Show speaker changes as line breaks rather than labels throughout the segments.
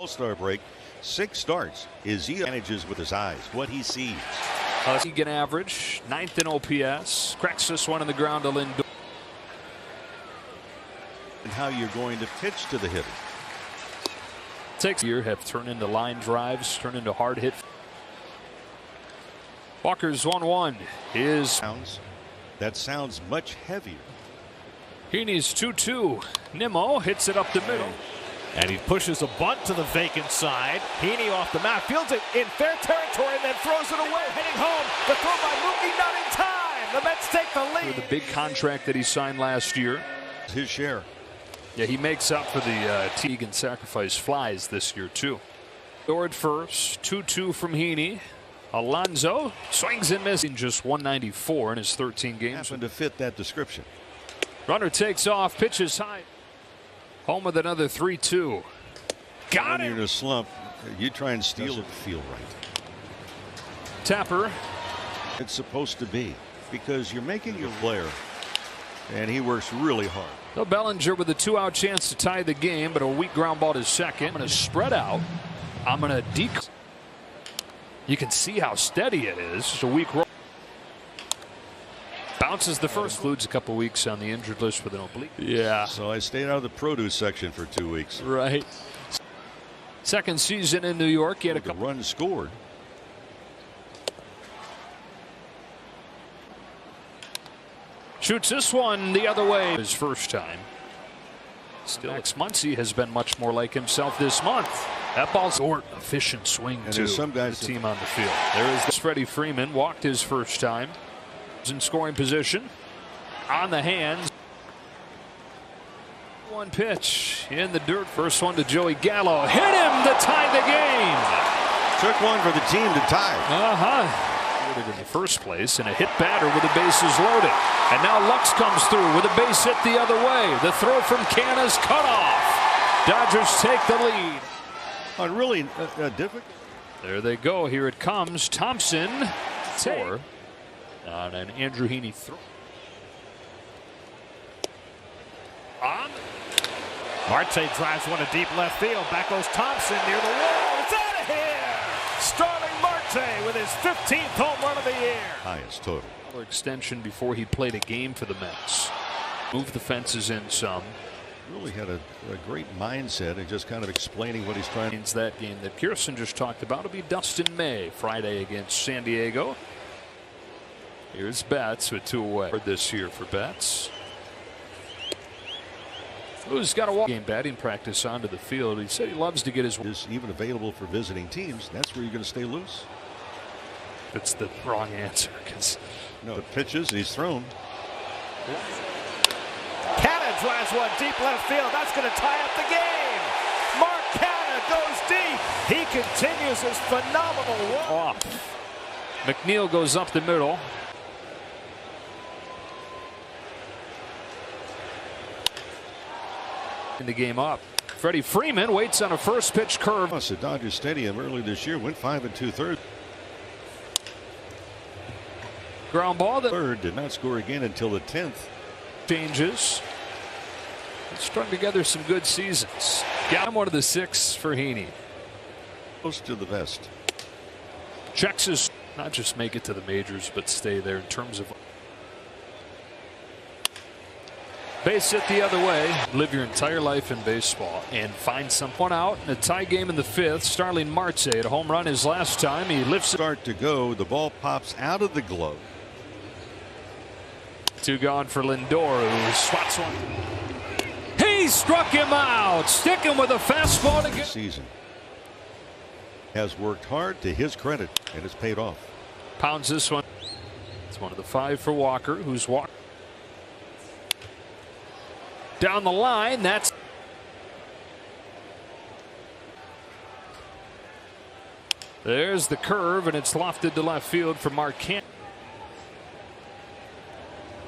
All-Star break, 6 starts. He manages with his eyes what he sees.
He can average 9th in OPS. Cracks this one on the ground to Lindor.
And how you're going to pitch to the hitter.
Takes here have turned into line drives, turned into hard hit. Walker's 1-1 is
that sounds much heavier.
Heaney's 2-2. Nimmo hits it up the middle.
And he pushes a bunt to the vacant side. Heaney off the mound, fields it in fair territory, and then throws it away, heading home. The throw by Mookie, not in time. The Mets take the lead.
With the big contract that he signed last year.
His share.
Yeah, he makes up for the Teague and sacrifice flies this year, too. At first, 2-2 from Heaney. Alonso swings and misses in just 194 in his 13 games.
Happened to fit that description.
Runner takes off, pitches high. Home with another 3-2. Got
when
him.
you're in a slump, you try and steal it. Feel right.
Tapper.
It's supposed to be because you're making your player, and he works really hard.
So Bellinger with a 2-out chance to tie the game, but a weak ground ball to second. I'm going to spread out. I'm going to decrease. You can see how steady it is. It's a weak roll. Bounces the first. Includes a couple weeks on the injured list with an oblique. Yeah.
So I stayed out of the produce section for 2 weeks.
Right. Second season in New York. He had a couple
runs scored.
Shoots this one the other way. His first time. Still, Max Muncy has been much more like himself this month. That ball's short, efficient swing
and
too.
Some guys
the team on the field. There is Freddie Freeman, walked his first time. In scoring position, on the hands. One pitch in the dirt. First one to Joey Gallo. Hit him to tie the game.
Took one for the team to tie.
In the first place, and a hit batter with the bases loaded. And now Lux comes through with a base hit the other way. The throw from Canna's cut off. Dodgers take the lead.
On really difficult.
There they go. Here it comes. Thompson. On an Andrew Heaney throw. On.
Marte drives one to deep left field. Back goes Thompson near the wall. It's out of here. Starling Marte with his 15th home run of the year.
Highest total.
Extension before he played a game for the Mets. Moved the fences in some.
Really had a great mindset and just kind of explaining what he's trying to.
That game that Pearson just talked about will be Dustin May Friday against San Diego. Here's Betts with 2 away this year for Betts. Who's got a walk game batting practice onto the field. He said he loves to get his.
Is even available for visiting teams. That's where you're going to stay loose.
It's the wrong answer because
no, the pitches and he's thrown.
Canna drives one deep left field. That's going to tie up the game. Mark Canna goes deep. He continues his phenomenal run.
Off. McNeil goes up the middle. In the game up. Freddie Freeman waits on a first pitch curve.
At Dodger Stadium early this year went 5 2/3.
Ground ball. The
third did not score again until the 10th.
Changes. Strung together some good seasons. Got him one of the 6 for Heaney.
Close to the vest.
Checks his not just make it to the majors but stay there in terms of base hit the other way. Live your entire life in baseball and find someone out in a tie game in the 5th. Starling Marte at a home run his last time. He lifts it.
Start to go. The ball pops out of the glove.
2 gone for Lindor, who swats one. He struck him out. Sticking with a fastball to get.
Season has worked hard to his credit, and it's paid off.
Pounds this one. It's one of the 5 for Walker, who's walked down the line. That's there's the curve, and it's lofted to left field for Mark Canha.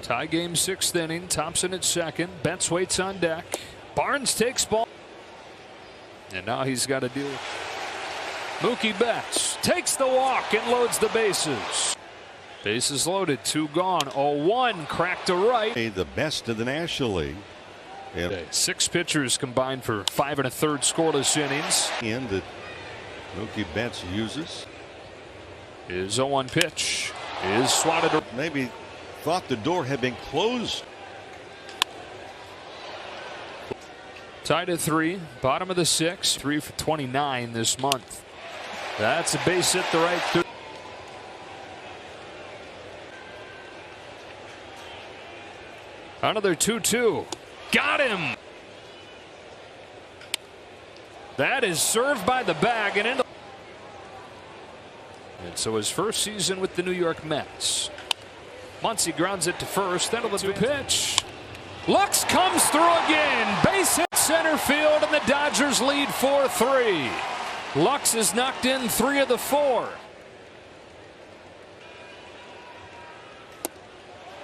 Tie game 6th inning. Thompson at second. Betts waits on deck. Barnes takes ball, and now he's got to deal with Mookie Betts. Takes the walk and loads the bases. Bases loaded. 2 gone. 0-1 cracked to right.
The best of the National League. And
6 pitchers combined for 5 1/3 scoreless innings.
in that Mookie Betts uses.
His 0-1 pitch is swatted.
Maybe thought the door had been closed.
Tied at 3, bottom of the 6th, 3 for 29 this month. That's a base hit the right. Another 2-2. Got him. That is served by the bag and into. And so his first season with the New York Mets. Muncy grounds it to first. That'll the pitch. Lux comes through again. Base hit center field, and the Dodgers lead 4-3. Lux has knocked in 3 of the 4.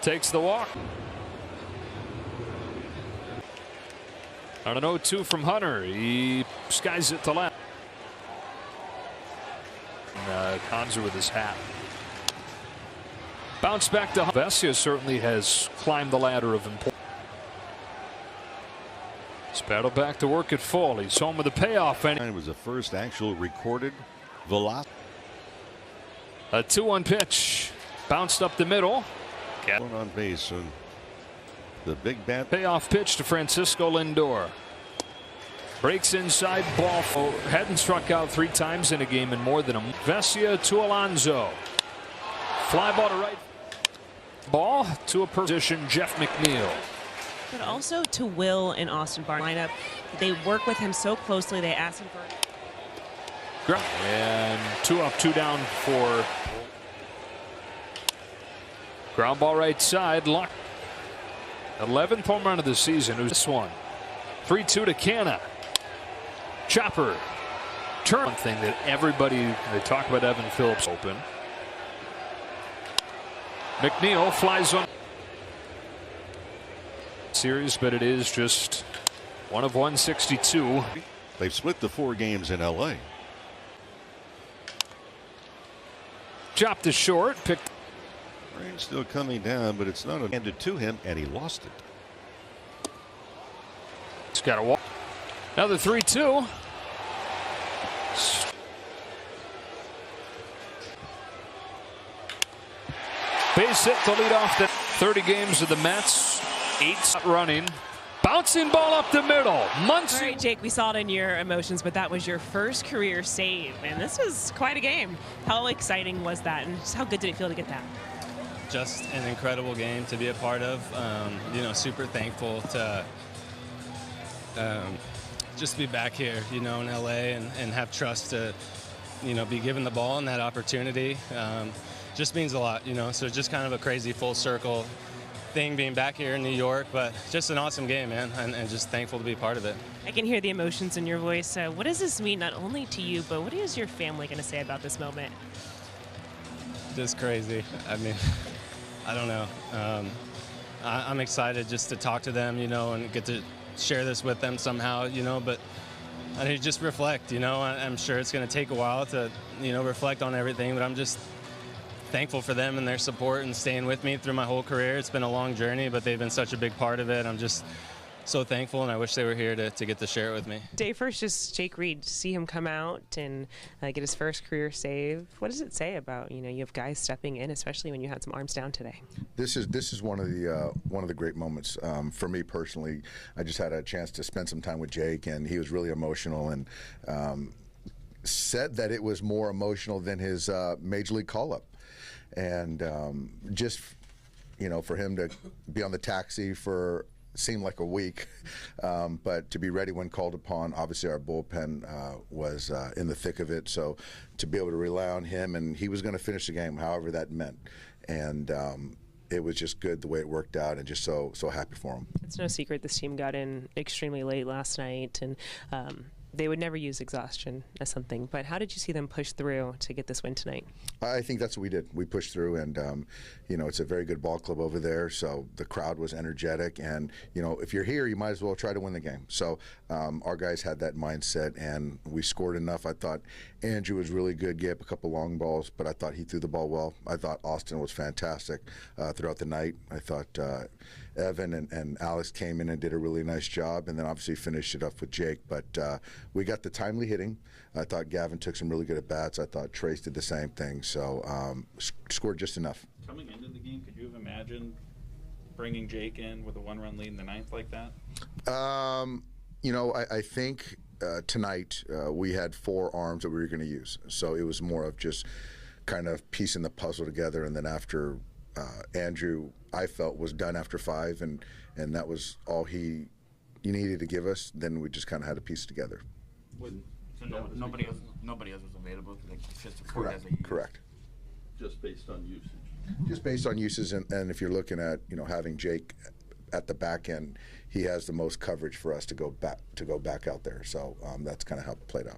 Takes the walk. On an 0-2 from Hunter, he skies it to left. Konzer with his hat. Bounce back to Vesia. Certainly has climbed the ladder of importance. Battle back to work at full. He's home with a payoff. And
It was the first actual recorded velocity.
a 2-1 pitch. Bounced up the middle.
One on base. So the big bat.
Payoff pitch to Francisco Lindor. Breaks inside ball. Hadn't struck out 3 times in a game in more than a month. Vesia to Alonso. Fly ball to right. Ball to a position. Jeff McNeil.
But also to Will and Austin Barnes lineup. They work with him so closely. They ask him for.
And 2 up, 2 down for ground ball right side. Luck. 11th home run of the season. This one. 3-2 to Canna. Chopper. Turn. One thing that everybody, they talk about Evan Phillips open. McNeil flies on series, but it is just 1 of 162.
They've split the 4 games in LA.
Chopped to short. Picked.
Rain still coming down, but it's not handed to him, and he lost it.
He's got a walk. Another 3-2. Base hit to lead off the 30 games of the Mets. 8 running. Bouncing ball up the middle. Muncy.
All right, Jake, we saw it in your emotions, but that was your first career save, and this was quite a game. How exciting was that, and just how good did it feel to get that?
Just an incredible game to be a part of. You know, super thankful to just be back here, you know, in LA and have trust to, you know, be given the ball and that opportunity. Just means a lot, you know. So just kind of a crazy full circle thing being back here in New York, but just an awesome game, man, and just thankful to be part of it.
I can hear the emotions in your voice. What does this mean not only to you, but what is your family going to say about this moment?
Just crazy. I mean, I don't know. I'm excited just to talk to them, you know, and get to share this with them somehow, you know, but I need to just reflect, you know. I'm sure it's going to take a while to, you know, reflect on everything, but I'm just thankful for them and their support and staying with me through my whole career. It's been a long journey, but they've been such a big part of it. I'm just so thankful, and I wish they were here to get to share it with me.
Day first, just Jake Reed, to see him come out and get his first career save. What does it say about, you know, you have guys stepping in, especially when you had some arms down today?
This is one of the great moments for me personally. I just had a chance to spend some time with Jake, and he was really emotional and said that it was more emotional than his major league call-up. And just, you know, for him to be on the taxi for seemed like a week, but to be ready when called upon. Obviously, our bullpen was in the thick of it, so to be able to rely on him, and he was going to finish the game, however that meant. And it was just good the way it worked out, and just so happy for him.
It's no secret this team got in extremely late last night, and they would never use exhaustion as something. But how did you see them push through to get this win tonight?
I think that's what we did. We pushed through, and you know, it's a very good ball club over there, so the crowd was energetic, and you know, if you're here, you might as well try to win the game. So our guys had that mindset, and we scored enough. I thought Andrew was really good, gave up a couple long balls, but I thought he threw the ball well. I thought Austin was fantastic throughout the night. I thought Evan and Alex came in and did a really nice job, and then obviously finished it up with Jake. But we got the timely hitting. I thought Gavin took some really good at bats. I thought Trace did the same thing. So scored just enough.
Coming into the game, could you have imagined bringing Jake in with a 1-run lead in the ninth like that?
You know, I think tonight we had 4 arms that we were going to use. So it was more of just kind of piecing the puzzle together. And then after Andrew, I felt, was done after 5, and that was all he needed to give us, then we just kind of had to piece it together.
So nobody else was available? Like, just as a
Correct.
Just based on usage.
Just based on uses, and if you're looking at, you know, having Jake at the back end, he has the most coverage for us to go back out there. So that's kind of how it played out.